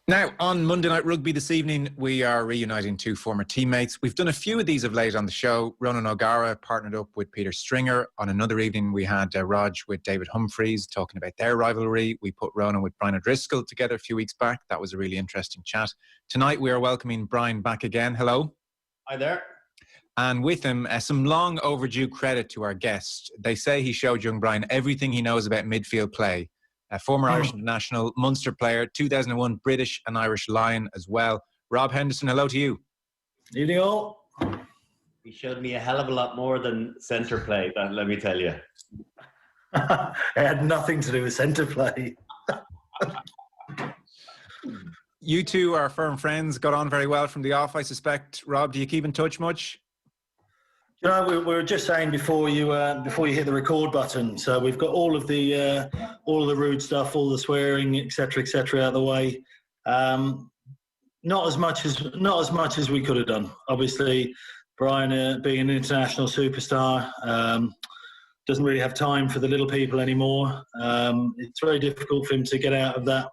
Now, on Monday Night Rugby this evening, we are reuniting two former teammates. We've done a few of these of late on the show. Ronan O'Gara partnered up with Peter Stringer. On another evening, we had Rog with David Humphreys talking about their rivalry. We put Ronan with Brian O'Driscoll together a few weeks back. That was a really interesting chat. Tonight, we are welcoming Brian back again. Hello. Hi there. And with him, some long overdue credit to our guest. They say he showed young Brian everything he knows about midfield play. A former Irish international, Munster player, 2001 British and Irish Lion as well. Rob Henderson, hello to you. Evening all. He showed me a hell of a lot more than centre play, let me tell you. It had nothing to do with centre play. You two are firm friends, got on very well from the off, I suspect. Rob, do you keep in touch much? You know, we were just saying before you hit the record button. So we've got all of the rude stuff, all the swearing, etc., out of the way. Not as much as we could have done. Obviously, Brian, being an international superstar, doesn't really have time for the little people anymore. It's very difficult for him to get out of that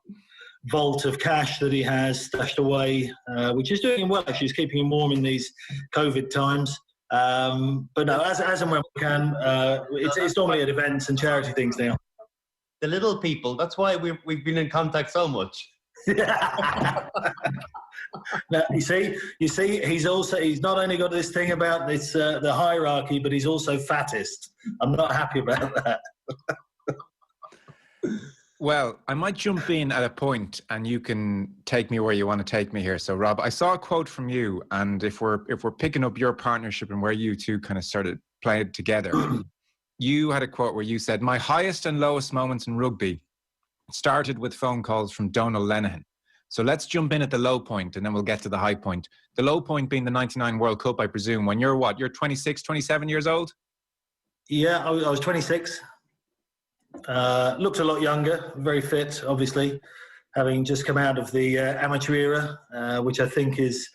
vault of cash that he has stashed away, which is doing him well. Actually, it's keeping him warm in these COVID times. But no, as and when we can, it's normally at events and charity things now. The little people, that's why we've been in contact so much. Now, you see, he's not only got this thing about this the hierarchy, but he's also fattest. I'm not happy about that. Well, I might jump in at a point and you can take me where you want to take me here. So, Rob, I saw a quote from you, and if we're picking up your partnership and where you two kind of started playing together, you had a quote where you said, "My highest and lowest moments in rugby started with phone calls from Donal Lenihan." So let's jump in at the low point and then we'll get to the high point. The low point being the 99 World Cup, I presume, when you're what? You're 26, 27 years old? Yeah, I was 26. Looked a lot younger, very fit, obviously, having just come out of the amateur era, which I think is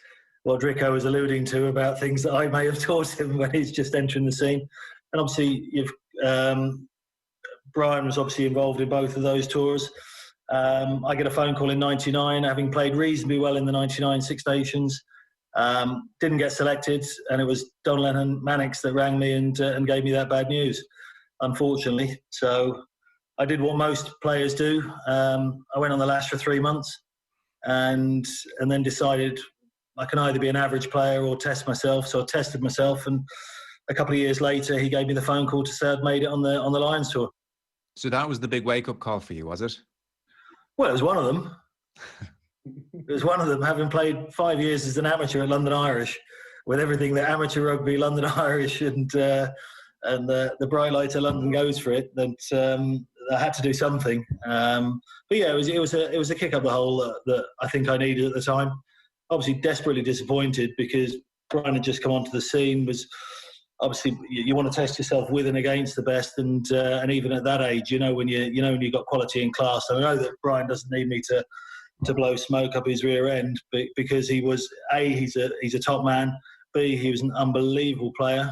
what Drico was alluding to about things that I may have taught him when he's just entering the scene. And obviously, Brian was obviously involved in both of those tours. I get a phone call in '99, having played reasonably well in the '99 Six Nations. Didn't get selected, and it was Don Lennon Mannix that rang me and gave me that bad news, unfortunately. So I did what most players do. I went on the lash for 3 months and then decided I can either be an average player or test myself. So I tested myself, and a couple of years later, he gave me the phone call to say I'd made it on the Lions tour. So that was the big wake-up call for you, was it? Well, it was one of them. It was one of them, having played 5 years as an amateur at London Irish, with everything that amateur rugby, London Irish, and the bright light of London goes for it. That I had to do something. But yeah, it was a kick up the hole that I think I needed at the time. Obviously, desperately disappointed because Brian had just come onto the scene. Was obviously you want to test yourself with and against the best, and even at that age, when you've got quality and class. So I know that Brian doesn't need me to blow smoke up his rear end, because he was he's a top man. B, he was an unbelievable player,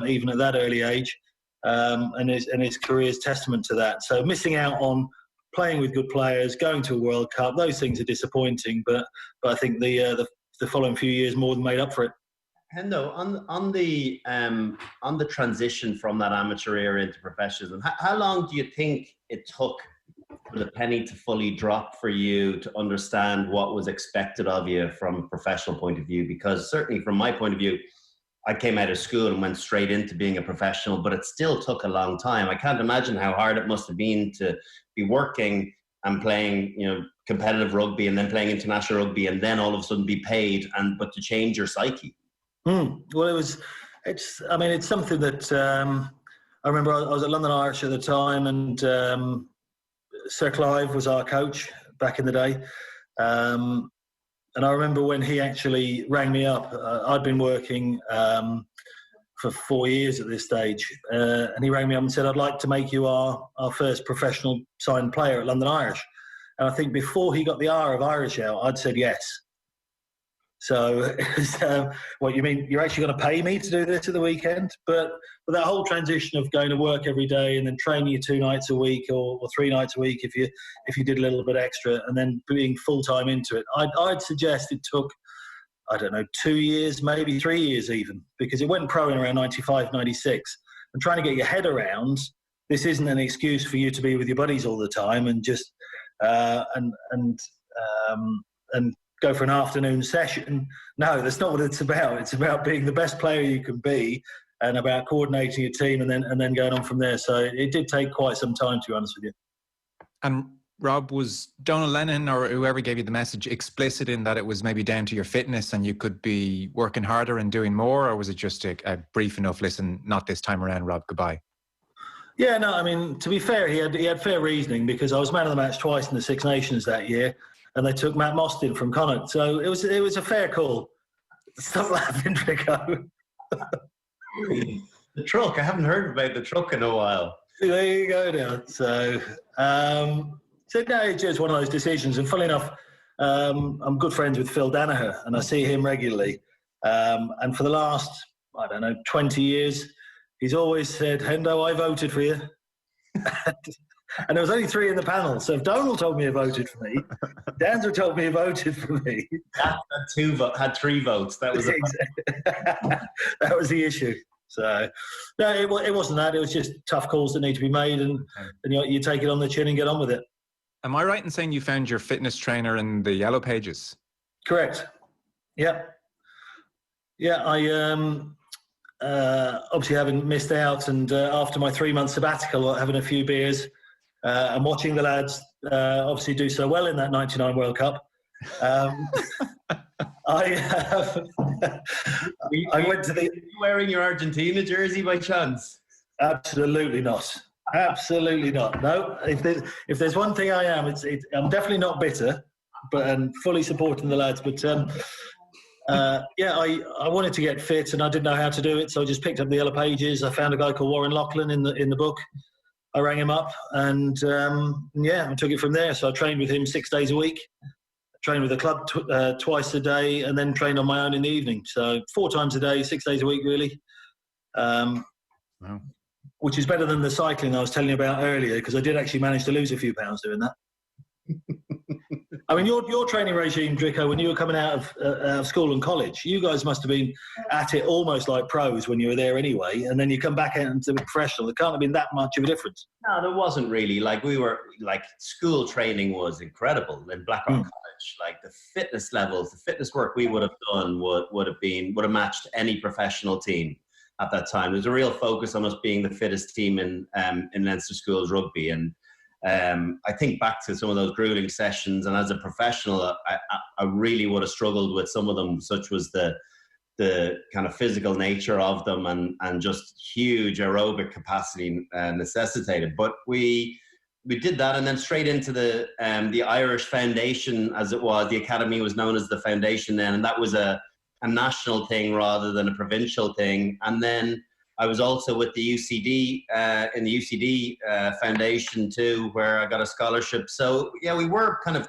even at that early age, and his career is testament to that. So missing out on playing with good players, going to a World Cup, those things are disappointing. But I think the following few years more than made up for it. Hendo, on the transition from that amateur era into professionalism, how long do you think it took for the penny to fully drop for you to understand what was expected of you from a professional point of view? Because certainly from my point of view, I came out of school and went straight into being a professional, but it still took a long time. I can't imagine how hard it must have been to be working and playing, competitive rugby, and then playing international rugby, and then all of a sudden be paid, but to change your psyche. Well, it's something that I remember. I was at London Irish at the time, and Sir Clive was our coach back in the day. And I remember when he actually rang me up. I'd been working for 4 years at this stage, and he rang me up and said, "I'd like to make you our first professional signed player at London Irish." And I think before he got the R of Irish out, I'd said yes. So it was, what you mean? You're actually going to pay me to do this at the weekend? But that whole transition of going to work every day and then training you 2 nights a week or 3 nights a week if you did a little bit extra, and then being full time into it, I'd suggest it took, I don't know, 2 years, maybe 3 years even, because it went pro in around 95, 96. And trying to get your head around, this isn't an excuse for you to be with your buddies all the time and just and go for an afternoon session. No, that's not what it's about. It's about being the best player you can be and about coordinating your team and then going on from there. So it did take quite some time, to be honest with you. And Rob, was Donal Lennon or whoever gave you the message explicit in that it was maybe down to your fitness and you could be working harder and doing more, or was it just a brief enough, listen, not this time around, Rob, goodbye? Yeah, no, I mean, to be fair, he had fair reasoning, because I was man of the match twice in the Six Nations that year, and they took Matt Mostyn from Connacht. So it was a fair call. Stop laughing, Rico. The truck, I haven't heard about the truck in a while. There you go now. So no, it's just one of those decisions. And funnily enough, I'm good friends with Phil Danaher, and I see him regularly. And for the last, I don't know, 20 years, he's always said, "Hendo, I voted for you." And there was only 3 in the panel. So if Donal told me he voted for me, Danzer told me he voted for me. That had 3 votes. That was that was the issue. So no, it wasn't that. It was just tough calls that need to be made, and you take it on the chin and get on with it. Am I right in saying you found your fitness trainer in the Yellow Pages? Correct. Yeah. Yeah, I obviously having missed out, and after my 3-month sabbatical, having a few beers and watching the lads obviously do so well in that '99 World Cup. I went to the. Are you wearing your Argentina jersey by chance? Absolutely not. Absolutely not. No. If there's one thing I am, I'm definitely not bitter, but and fully supporting the lads. But yeah, I wanted to get fit and I didn't know how to do it, so I just picked up the Yellow Pages. I found a guy called Warren Lachlan in the book. I rang him up and yeah, I took it from there. So I trained with him 6 days a week. Trained with the club twice a day, and then trained on my own in the evening. So 4 times a day, 6 days a week, really. Wow. Which is better than the cycling I was telling you about earlier, because I did actually manage to lose a few pounds doing that. I mean, your training regime, Drico, when you were coming out of school and college, you guys must have been at it almost like pros when you were there anyway, and then you come back out into professional. There can't have been that much of a difference. No, there wasn't really. Like, we were, like, school training was incredible in Blackrock College. Like, the fitness levels, the fitness work we would have done would have matched any professional team at that time. There was a real focus on us being the fittest team in Leinster Schools rugby, and I think back to some of those grueling sessions, and as a professional, I really would have struggled with some of them, such was the kind of physical nature of them and just huge aerobic capacity necessitated. But we did that, and then straight into the Irish Foundation, as it was. The academy was known as the Foundation then, and that was a national thing rather than a provincial thing. And then I was also with the UCD, in the UCD Foundation too, where I got a scholarship. So yeah, we were kind of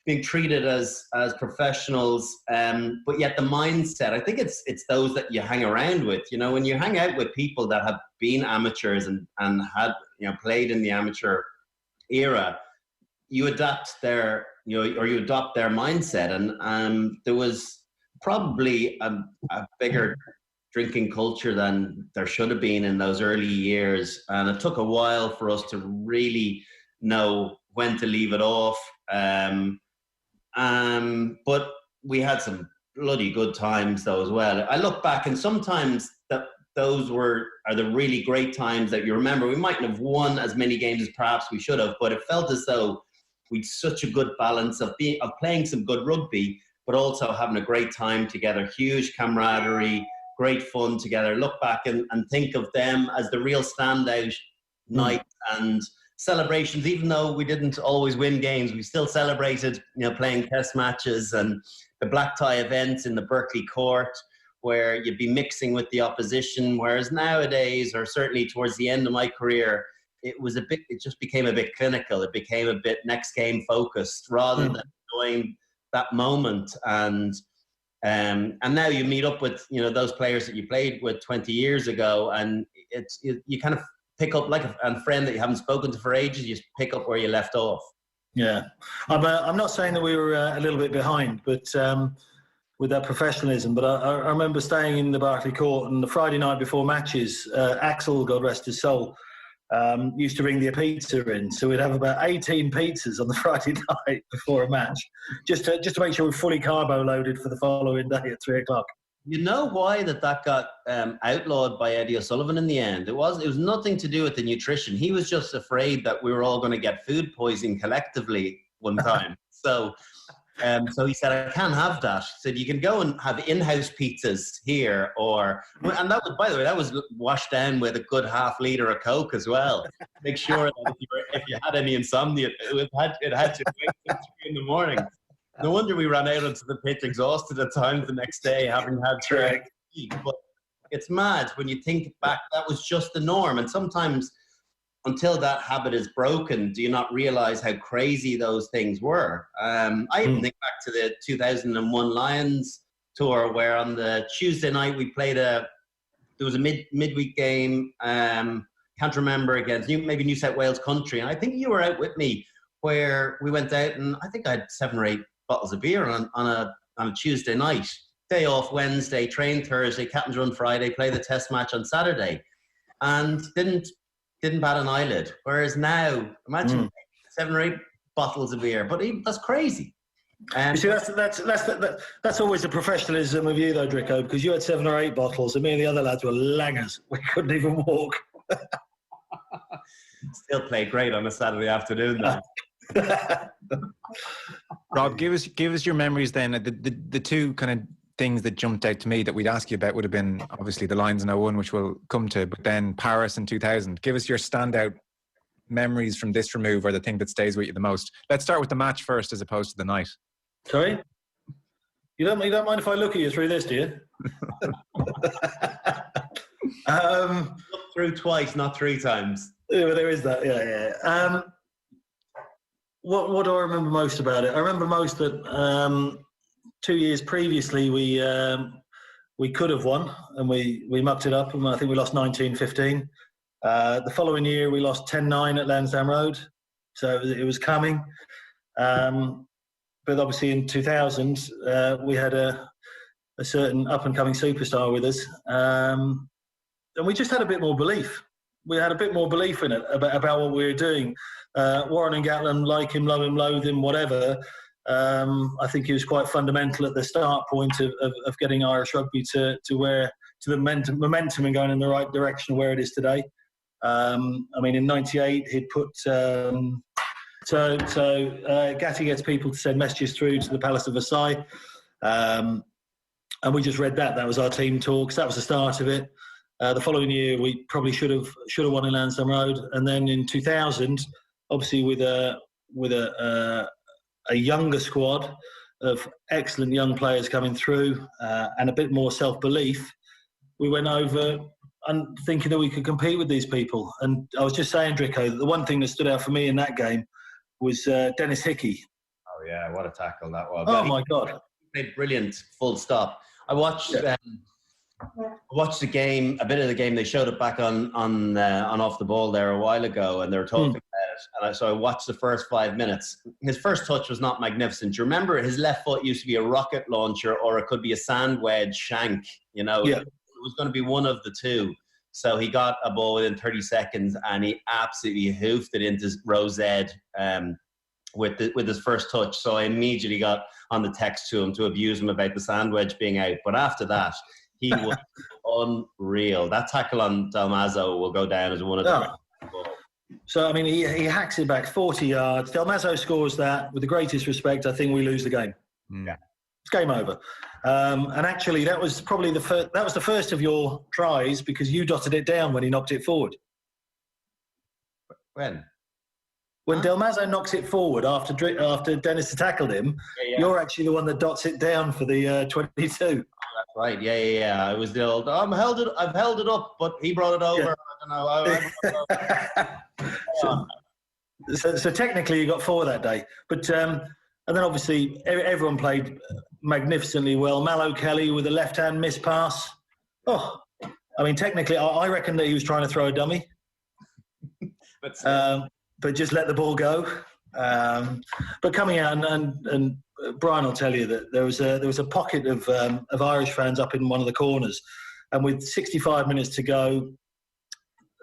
being treated as professionals, but yet the mindset, I think it's those that you hang around with. You know, when you hang out with people that have been amateurs and had, you know, played in the amateur era, you adapt their, you know, or you adopt their mindset. And there was probably a bigger drinking culture than there should have been in those early years, and it took a while for us to really know when to leave it off. But we had some bloody good times though as well. I look back, and sometimes those are the really great times that you remember. We mightn't have won as many games as perhaps we should have, but it felt as though we'd such a good balance of playing some good rugby, but also having a great time together. Huge camaraderie, great fun together. Look back and think of them as the real standout night and celebrations. Even though we didn't always win games, we still celebrated, you know, playing test matches and the black tie events in the Berkeley court, where you'd be mixing with the opposition. Whereas nowadays, or certainly towards the end of my career, it just became a bit clinical. It became a bit next game focused rather than enjoying that moment. And And now you meet up with, you know, those players that you played with 20 years ago, and you kind of pick up like a friend that you haven't spoken to for ages. You just pick up where you left off. Yeah, I'm not saying that we were a little bit behind, but with that professionalism. But I remember staying in the Berkeley Court, and the Friday night before matches, Axel, God rest his soul, used to bring the pizza in. So we'd have about 18 pizzas on the Friday night before a match, just to make sure we're fully carbo loaded for the following day at 3:00. You know why that got outlawed by Eddie O'Sullivan in the end? It was nothing to do with the nutrition. He was just afraid that we were all going to get food poisoning collectively one time. So he said, I can't have that. He said, you can go and have in-house pizzas here, and that was, by the way, that was washed down with a good half litre of Coke as well. Make sure that if you had any insomnia, it had to wait till 3 in the morning. No wonder we ran out onto the pitch exhausted at times the next day, having had three. But it's mad when you think back. That was just the norm, and sometimes until that habit is broken, do you not realize how crazy those things were? I even think back to the 2001 Lions tour, where on the Tuesday night we played there was a midweek game. Can't remember, against maybe New South Wales Country, and I think you were out with me, where we went out, and I think I had 7 or 8 bottles of beer on a Tuesday night. Day off Wednesday, train Thursday, captain's run Friday, play the test match on Saturday, and didn't bat an eyelid. Whereas now, imagine 7 or 8 bottles of beer, but that's crazy. You see, that's always the professionalism of you, though, Dricko, because you had 7 or 8 bottles, and me and the other lads were langers. We couldn't even walk. Still played great on a Saturday afternoon, though. Rob, give us your memories then. The two kind of things that jumped out to me that we'd ask you about would have been obviously the Lions in 01, which we'll come to, but then Paris in 2000. Give us your standout memories from this remove, or the thing that stays with you the most. Let's start with the match first as opposed to the night. Sorry? You don't mind if I look at you through this, do you? Look through twice, not 3 times. Yeah, there is that, yeah. What do I remember most about it? I remember most that 2 years previously we could have won, and we mucked it up, and I think we lost 19-15. The following year we lost 10-9 at Lansdowne Road, so it was coming. But obviously in 2000 we had a certain up-and-coming superstar with us, and we just had a bit more belief. We had a bit more belief in it about what we were doing. Warren and Gatlin, like him, love him, loathe him, whatever. I think he was quite fundamental at the start point of getting Irish rugby to the momentum and going in the right direction where it is today. I mean, in '98 he'd put Gatti gets people to send messages through to the Palace of Versailles, and we just read that. That was our team talks. That was the start of it. The following year we probably should have won in Lansdowne Road, and then in 2000, obviously with a younger squad of excellent young players coming through, and a bit more self-belief, we went over and thinking that we could compete with these people. And I was just saying, Dricko, that the one thing that stood out for me in that game was Dennis Hickey. Oh yeah, what a tackle that was! Oh my God, he played brilliant. Full stop. I watched the game, a bit of the game. They showed it back on Off the Ball there a while ago, and they were talking about it. And so I watched the first 5 minutes. His first touch was not magnificent. Do you remember his left foot used to be a rocket launcher, or it could be a sand wedge shank? You know, yeah. It was going to be one of the two. So he got a ball within 30 seconds, and he absolutely hoofed it into row Z with his first touch. So I immediately got on the text to him to abuse him about the sand wedge being out. But after that, he was unreal. That tackle on Dalmazo will go down as one of the. So I mean, he hacks it back 40 yards. Dalmazo scores that. With the greatest respect, I think we lose the game. Yeah, it's game over. And actually, that was probably the first of your tries, because you dotted it down when he knocked it forward. When Dalmazo knocks it forward after Dennis had tackled him, you're actually the one that dots it down for the 22. That's right. Yeah. It was the old. I've held it up, but he brought it over. I don't know. So technically, you got 4 that day, but and then obviously everyone played magnificently well. Mallow Kelly with a left-hand miss pass. Oh, I mean, technically, I reckon that he was trying to throw a dummy, but just let the ball go. But coming out and Brian will tell you that there was a pocket of Irish fans up in one of the corners, and with 65 minutes to go,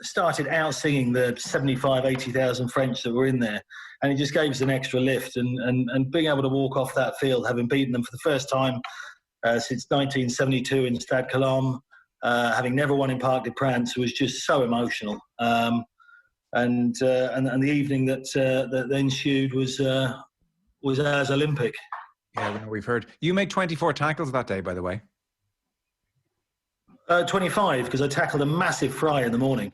started out singing the 75, 80,000 French that were in there, and it just gave us an extra lift. And being able to walk off that field, having beaten them for the first time since 1972 in Stade Colombe, having never won in Parc des Princes, was just so emotional. And the evening that ensued was as Olympic. Yeah, we've heard. You made 24 tackles that day, by the way. 25, because I tackled a massive fry in the morning.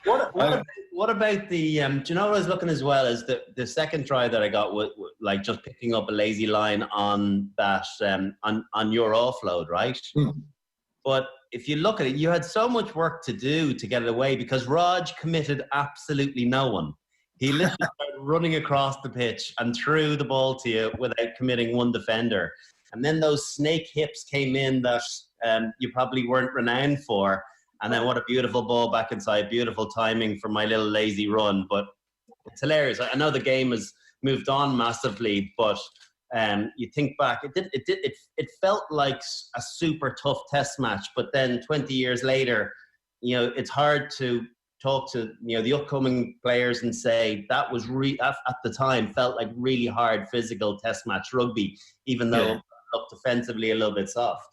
What about the? Do you know what I was looking as well as the second try that I got was like just picking up a lazy line on that on your offload, right? Mm. But if you look at it, you had so much work to do to get it away because Raj committed absolutely no one. He literally started running across the pitch and threw the ball to you without committing one defender. And then those snake hips came in that you probably weren't renowned for. And then what a beautiful ball back inside. Beautiful timing for my little lazy run. But it's hilarious. I know the game has moved on massively, but you think back, it felt like a super tough test match. But then 20 years later, you know, it's hard to talk to, you know, the upcoming players and say that was at the time felt like really hard physical test match rugby, even though it looked defensively a little bit soft.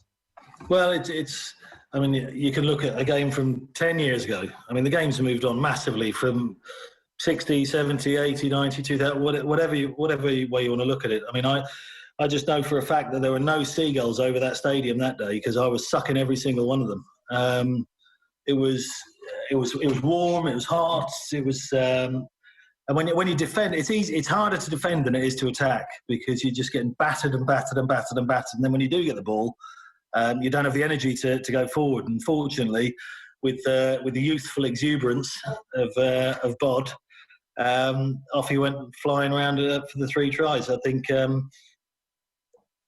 Well, it's I mean, you can look at a game from 10 years ago. I mean, the game's moved on massively from 60, 70, 80, 90, 2000, whatever way you want to look at it. I mean, I just know for a fact that there were no seagulls over that stadium that day because I was sucking every single one of them. It was warm, it was hot, it was and when you defend, it's harder to defend than it is to attack because you're just getting battered and battered and battered and battered. And then when you do get the ball, you don't have the energy to go forward. And fortunately, with the youthful exuberance of Bod, off he went flying around for the 3 tries. I think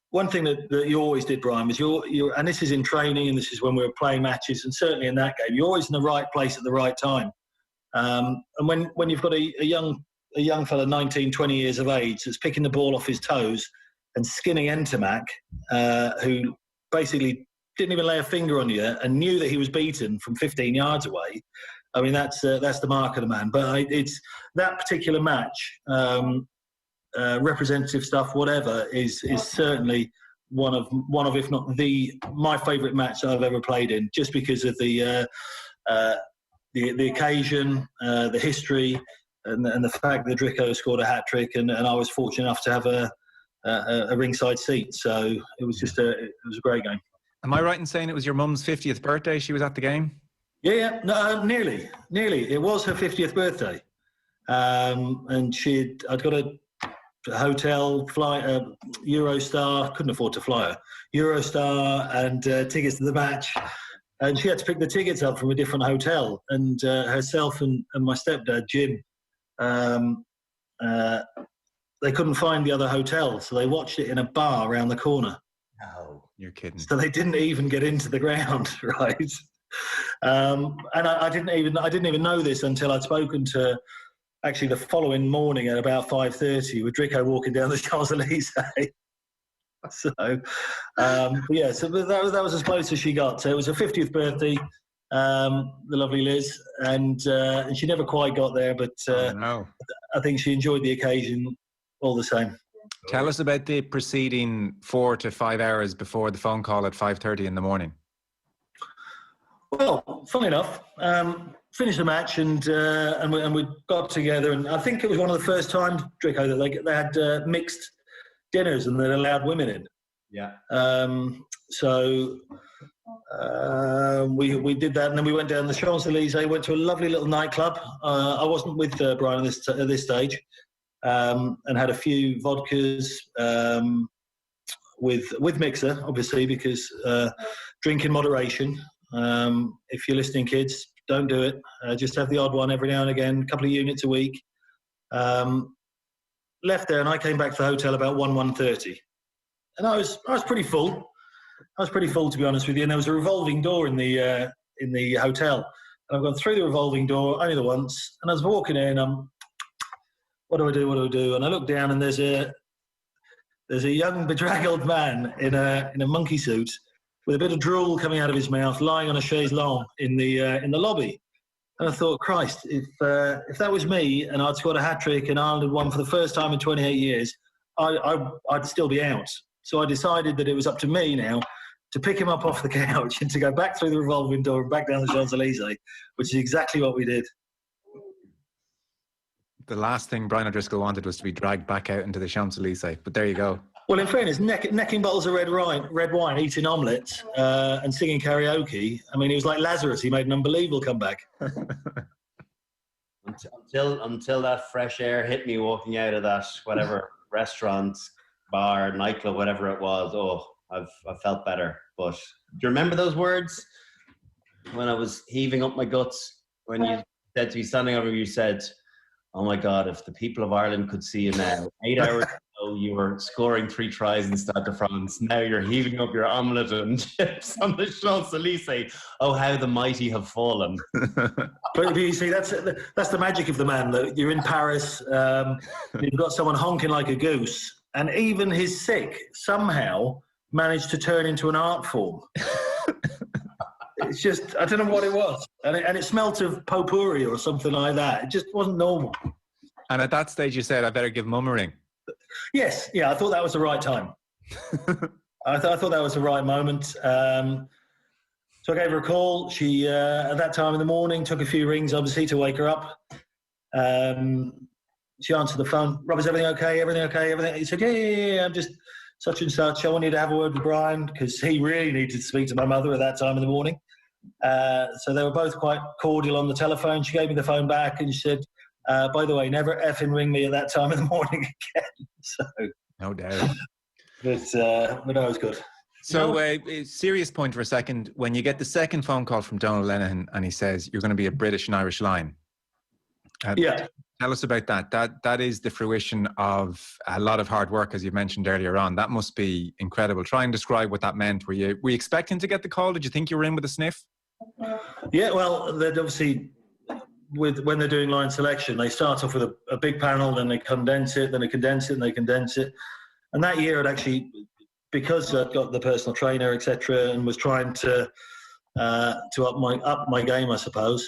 one thing that you always did, Brian, was you're and this is in training and this is when we were playing matches and certainly in that game, you're always in the right place at the right time. And when you've got a young fella, 19, 20 years of age, that's picking the ball off his toes and skinning Entomac, who basically didn't even lay a finger on you and knew that he was beaten from 15 yards away. I mean, that's the mark of the man. But it's that particular match, representative stuff, whatever, is certainly one of if not my favourite match that I've ever played in, just because of the occasion, the history, and the fact that Drico scored a hat trick, and I was fortunate enough to have a ringside seat. So it was a great game. Am I right in saying it was your mum's 50th birthday? She was at the game? Yeah, no, nearly. It was her 50th birthday, and I'd got a hotel, flight, Eurostar. Couldn't afford to fly her. Eurostar and tickets to the match, and she had to pick the tickets up from a different hotel. And herself and my stepdad Jim, they couldn't find the other hotel, so they watched it in a bar around the corner. No, you're kidding. So they didn't even get into the ground, right? And I didn't even know this until I'd spoken to actually the following morning at about 5:30 with Drico walking down the Champs-Elysees. So so that was as close as she got. So it was her 50th birthday, the lovely Liz, and she never quite got there, but I think she enjoyed the occasion all the same. Tell us about the preceding 4 to 5 hours before the phone call at 5:30 in the morning. Well, funny enough, finished the match and we got together, and I think it was one of the first times, Drico, that they had mixed dinners and they allowed women in. Yeah. So we did that, and then we went down the Champs-Elysees, went to a lovely little nightclub. I wasn't with Brian at this stage, and had a few vodkas with mixer, obviously, because drink in moderation. If you're listening, kids, don't do it. Just have the odd one every now and again, a couple of units a week. left there, and I came back to the hotel about 1:30, and I was pretty full. I was pretty full, to be honest with you. And there was a revolving door in the hotel, and I've gone through the revolving door only the once. And I was walking in, what do I do? What do I do? And I look down, and there's a young bedraggled man in a monkey suit with a bit of drool coming out of his mouth, lying on a chaise longue in the lobby. And I thought, Christ, if that was me and I'd scored a hat-trick and Ireland had won for the first time in 28 years, I'd still be out. So I decided that it was up to me now to pick him up off the couch and to go back through the revolving door and back down the Champs-Elysees, which is exactly what we did. The last thing Brian O'Driscoll wanted was to be dragged back out into the Champs-Elysees, but there you go. Well, in fairness, necking bottles of red wine, eating omelettes, and singing karaoke. I mean, he was like Lazarus. He made an unbelievable comeback. Until that fresh air hit me walking out of that whatever restaurant, bar, nightclub, whatever it was. Oh, I felt better. But do you remember those words when I was heaving up my guts? When you said to me, standing over me, you said, "Oh my God, if the people of Ireland could see you now, 8 hours ago you were scoring 3 tries in Stade de France. Now you're heaving up your omelette and chips on the Champs-Elysees. Oh, how the mighty have fallen." But you see, that's the magic of the man. That you're in Paris, you've got someone honking like a goose, and even his sick somehow managed to turn into an art form. It's just, I don't know what it was. And it smelt of potpourri or something like that. It just wasn't normal. And at that stage you said, I better give Mum a ring. Yes, yeah, I thought that was the right time. I thought that was the right moment. So I gave her a call. She, at that time in the morning, took a few rings, obviously, to wake her up. She answered the phone. "Rob, is everything okay? Everything okay? Everything?" He said, yeah, I'm just such and such. I want you to have a word with Brian, because he really needed to speak to my mother at that time in the morning. So they were both quite cordial on the telephone. She gave me the phone back and she said, "By the way, never effing ring me at that time in the morning again." So, no doubt. But no, it was good. So a serious point for a second. When you get the second phone call from Donald Lenihan and he says, "You're going to be a British and Irish line." Yeah. Tell us about that. That is the fruition of a lot of hard work, as you mentioned earlier on. That must be incredible. Try and describe what that meant. Were you expecting to get the call? Did you think you were in with a sniff? Yeah, well, they'd obviously, when they're doing line selection, they start off with a big panel, then they condense it, then they condense it, and they condense it. And that year, I'd actually, because I'd got the personal trainer, etc., and was trying to up my game, I suppose.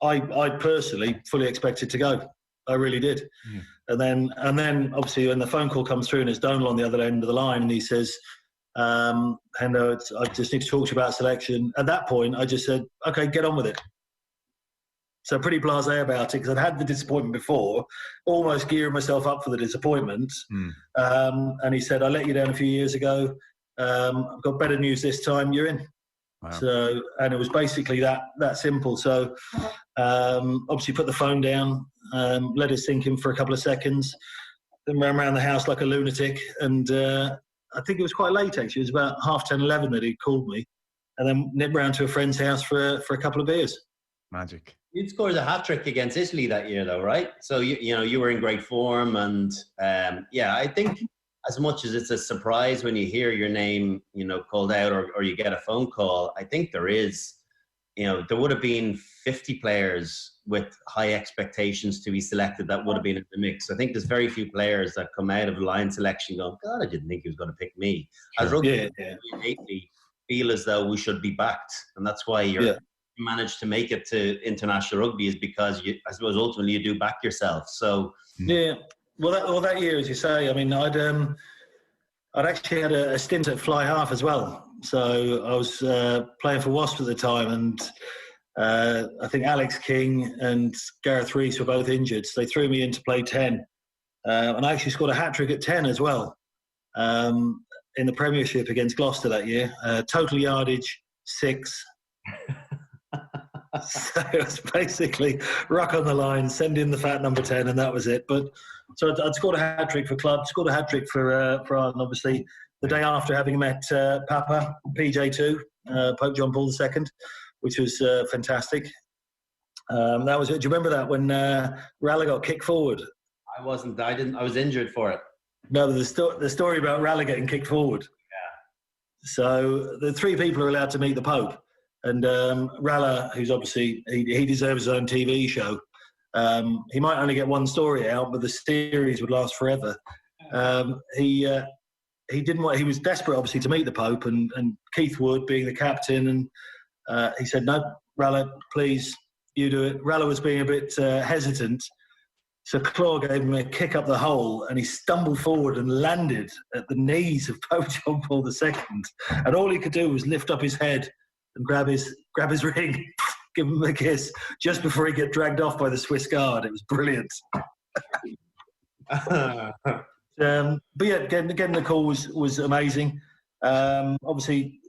I personally fully expected to go. I really did. Mm. And then obviously when the phone call comes through and it's Donald on the other end of the line and he says, "Hendo, I just need to talk to you about selection." At that point, I just said, "Okay, get on with it." So pretty blasé about it, because I'd had the disappointment before, almost gearing myself up for the disappointment. Mm. And he said, "I let you down a few years ago. I've got better news this time. You're in." Wow. So, and it was basically that simple. So, obviously put the phone down, let it sink in for a couple of seconds, then ran around the house like a lunatic. And I think it was quite late, actually. It was about 10:30, 11 that he called me, and then nipped round to a friend's house for a couple of beers. Magic. You'd scored a hat-trick against Italy that year, though, right? So, you were in great form. And, I think as much as it's a surprise when you hear your name, called out or you get a phone call, I think there is, there would have been 50 players with high expectations to be selected that would have been in the mix. I think there's very few players that come out of line selection going, "God, I didn't think he was going to pick me." Sure. As rugby, innately feel as though we should be backed. And that's why you managed to make it to international rugby, is because I suppose ultimately you do back yourself. So yeah. Well, that year, as you say, I mean, I'd actually had a stint at fly half as well. So I was playing for Wasps at the time, and I think Alex King and Gareth Rees were both injured. So they threw me in to play 10. And I actually scored a hat-trick at 10 as well in the Premiership against Gloucester that year. Total yardage, 6. So it was basically rock on the line, send in the fat number 10, and that was it. But so I'd scored a hat-trick for club, scored a hat-trick for Ireland, obviously, the day after having met Papa, PJ2, Pope John Paul II, which was fantastic. That was it. Do you remember that when Ralla got kicked forward? I wasn't. I didn't. I was injured for it. No, the story about Ralla getting kicked forward. Yeah. So the 3 people are allowed to meet the Pope, and Ralla, who's obviously he deserves his own TV show. He might only get 1 story out, but the series would last forever. He didn't want. He was desperate, obviously, to meet the Pope, and Keith Wood being the captain, and he said, "No, Ralla, please, you do it." Ralla was being a bit hesitant, so Claw gave him a kick up the hole, and he stumbled forward and landed at the knees of Pope John Paul II. And all he could do was lift up his head and grab his ring, give him a kiss just before he get dragged off by the Swiss guard. It was brilliant. But yeah, getting the call was amazing. Obviously,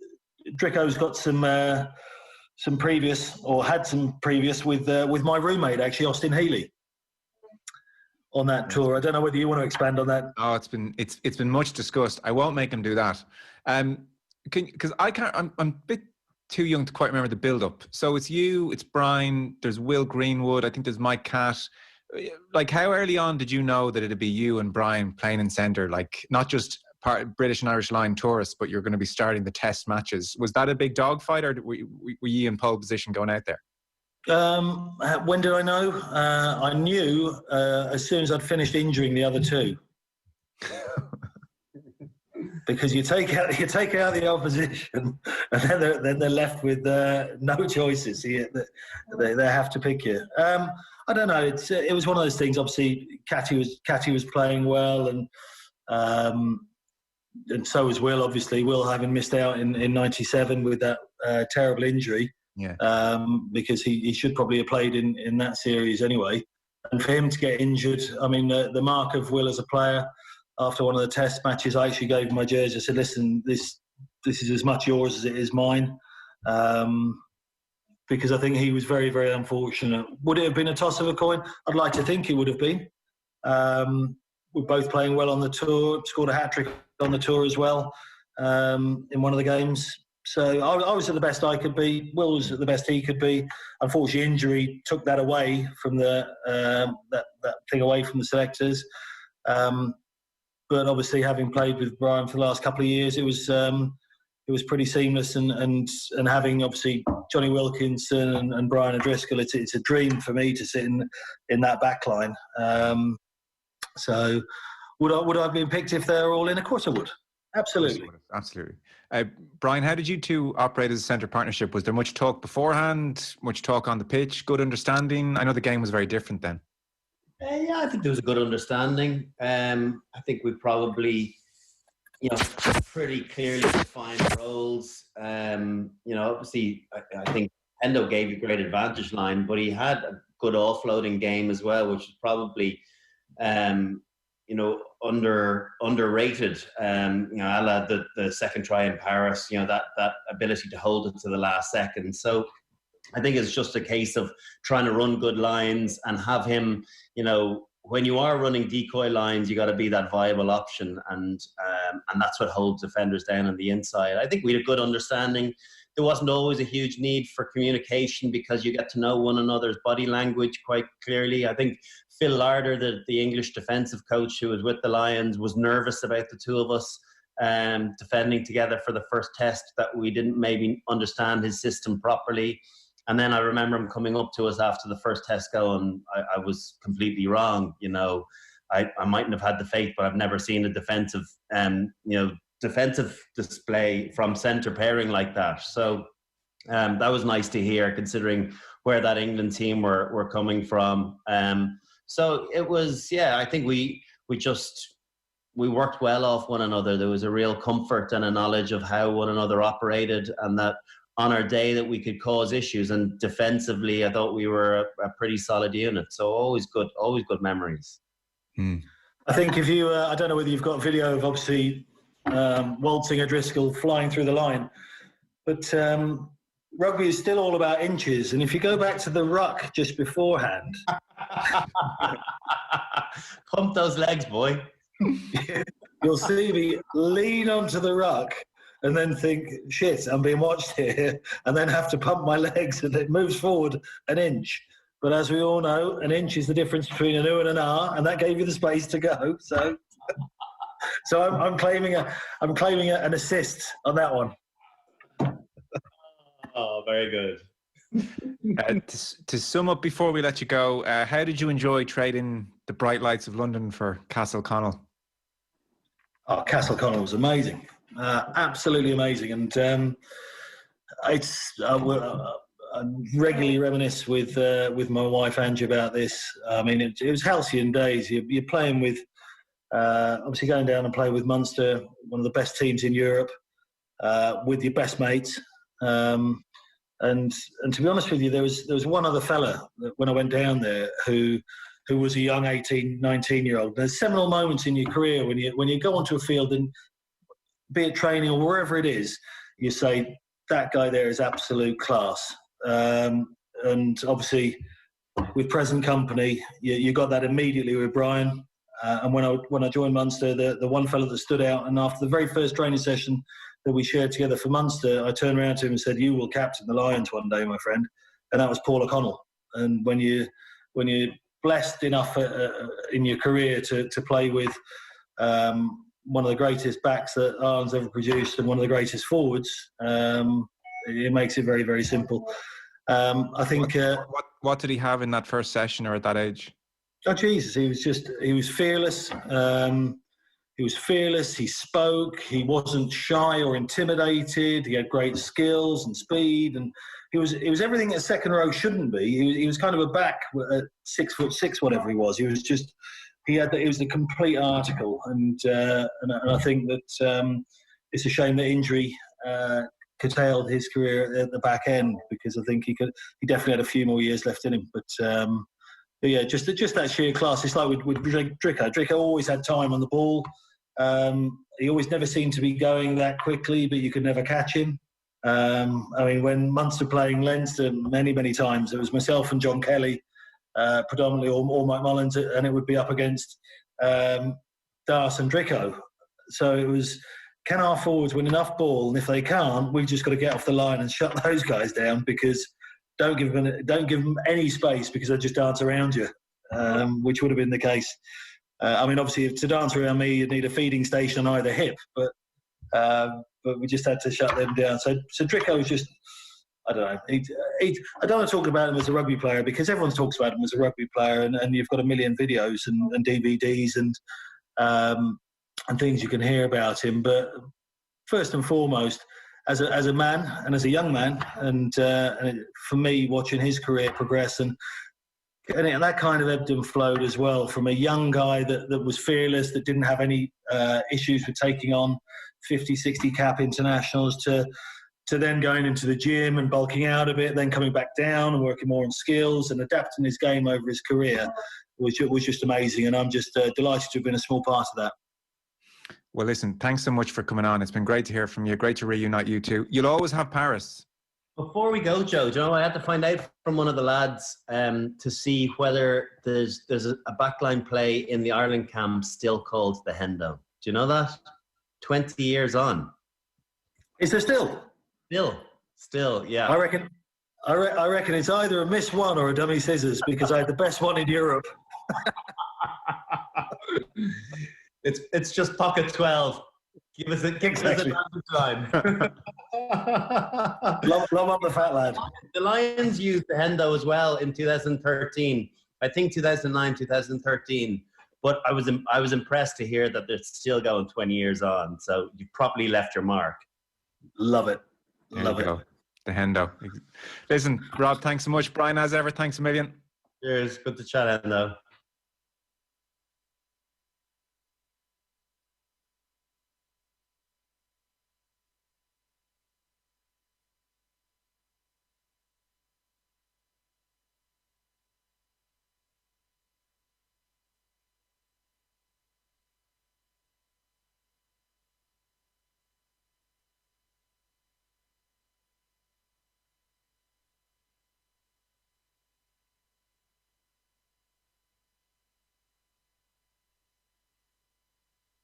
Dricko's got some previous, or had some previous with my roommate, actually, Austin Healy, on that tour. I don't know whether you want to expand on that. Oh, it's been much discussed. I won't make him do that, because I can't. I'm a bit too young to quite remember the build-up. So it's you, it's Brian. There's Will Greenwood. I think there's Mike Catt. Like, how early on did you know that it'd be you and Brian playing in centre? Like, not just British and Irish line tourists, but you're going to be starting the test matches. Was that a big dogfight, or were you in pole position going out there? When did I know? I knew as soon as I'd finished injuring the other 2. Because you take out the opposition, and then they're left with no choices. They have to pick you. I don't know. It was one of those things. Obviously, Catty was playing well, and so was Will. Obviously, Will having missed out in '97 with that terrible injury. Yeah. Because he should probably have played in that series anyway. And for him to get injured, I mean, the mark of Will as a player. After one of the test matches, I actually gave him my jersey. I said, "Listen, this is as much yours as it is mine." Because I think he was very, very unfortunate. Would it have been a toss of a coin? I'd like to think it would have been. We're both playing well on the tour, scored a hat-trick on the tour as well in one of the games. So I was at the best I could be. Will was at the best he could be. Unfortunately, injury took that away from that thing away from the selectors. But obviously, having played with Brian for the last couple of years, it was pretty seamless. And having obviously Johnny Wilkinson and Brian O'Driscoll, it's a dream for me to sit in that back line. So would I have been picked if they were all in? Of course I would. Absolutely. Absolutely. Brian, how did you 2 operate as a centre partnership? Was there much talk beforehand, much talk on the pitch, good understanding? I know the game was very different then. Yeah, I think there was a good understanding. I think we probably, pretty clearly defined roles. Obviously, I think Hendo gave you great advantage line, but he had a good offloading game as well, which is probably, underrated. A la the second try in Paris. That ability to hold it to the last second. So I think it's just a case of trying to run good lines and have him, when you are running decoy lines, you got to be that viable option. And that's what holds defenders down on the inside. I think we had a good understanding. There wasn't always a huge need for communication because you get to know one another's body language quite clearly. I think Phil Larder, the English defensive coach who was with the Lions, was nervous about the 2 of us defending together for the first test, that we didn't maybe understand his system properly. And then I remember him coming up to us after the first test going, I was completely wrong. I mightn't have had the faith, but I've never seen a defensive display from centre pairing like that. So that was nice to hear, considering where that England team were coming from. So it was, I think we worked well off one another. There was a real comfort and a knowledge of how one another operated, and that on our day that we could cause issues. And defensively, I thought we were a pretty solid unit. So always good memories. I think if you, I don't know whether you've got video of obviously waltzing O'Driscoll flying through the line, but rugby is still all about inches. And if you go back to the ruck just beforehand, pump those legs, boy. You'll see me lean onto the ruck and then think, shit, I'm being watched here, and then have to pump my legs, and it moves forward an inch. But as we all know, an inch is the difference between an oo and an ah, and that gave you the space to go. So, I'm claiming an assist on that one. Oh, very good. To sum up before we let you go, how did you enjoy trading the bright lights of London for Castle Connell? Oh, Castle Connell was amazing, absolutely amazing, and I regularly reminisce with my wife Angie about this. I mean, it was halcyon days. You're playing with, obviously going down and play with Munster, one of the best teams in Europe, with your best mates. And to be honest with you, there was one other fella when I went down there who was a young 18, 19-year-old. There's seminal moments in your career when you go onto a field, and be it training or wherever it is, you say, that guy there is absolute class. And obviously, with present company, you got that immediately with Brian. And when I joined Munster, the one fella that stood out, and after the very first training session that we shared together for Munster, I turned around to him and said, "You will captain the Lions one day, my friend." And that was Paul O'Connell. And when you're blessed enough in your career to play with one of the greatest backs that Ireland's ever produced and one of the greatest forwards, it makes it very, very simple. I think. What did he have in that first session or at that age? Oh Jesus, he was fearless. He was fearless. He spoke. He wasn't shy or intimidated. He had great skills and speed, and he was everything a second row shouldn't be. He was kind of a back at 6'6", whatever he was. He was the complete article, and I think that it's a shame that injury curtailed his career at the back end, because I think he definitely had a few more years left in him. But yeah, just that sheer class. It's like with Dricker. Dricker always had time on the ball. He always never seemed to be going that quickly, but you could never catch him. I mean, when Munster playing Leinster many times, it was myself and John Kelly, predominantly, or Mike Mullins, and it would be up against Das and Dricko. So it was, can our forwards win enough ball? And if they can't, we've just got to get off the line and shut those guys down, because don't give them any space, because they'll just dance around you, which would have been the case. I mean, obviously, to dance around me, you'd need a feeding station on either hip, but we just had to shut them down. So Dricko was just, I don't know. I don't want to talk about him as a rugby player, because everyone talks about him as a rugby player, and you've got a million videos and DVDs and things you can hear about him. But first and foremost, as a man and as a young man, and for me, watching his career progress, and that kind of ebbed and flowed as well, from a young guy that was fearless, that didn't have any issues with taking on 50, 60 cap internationals, to then going into the gym and bulking out a bit, then coming back down and working more on skills and adapting his game over his career was just amazing. And I'm just delighted to have been a small part of that. Well, listen, thanks so much for coming on. It's been great to hear from you. Great to reunite you two. You'll always have Paris. Before we go, Joe, I had to find out from one of the lads to see whether there's a backline play in the Ireland camp still called the Hendo. Do you know that? 20 years on. Is there still? Still, yeah. I reckon it's either a miss one or a dummy scissors, because I had the best one in Europe. It's just pocket 12. Give us a time. Love up the fat lad. The Lions used the Hendo as well in 2013. I think 2009, 2013. But I was impressed to hear that they're still going 20 years on. So you probably left your mark. Love it. Love it. The Hendo. Listen, Rob, thanks so much. Brian, as ever, thanks a million. Cheers. Good to chat, Hendo.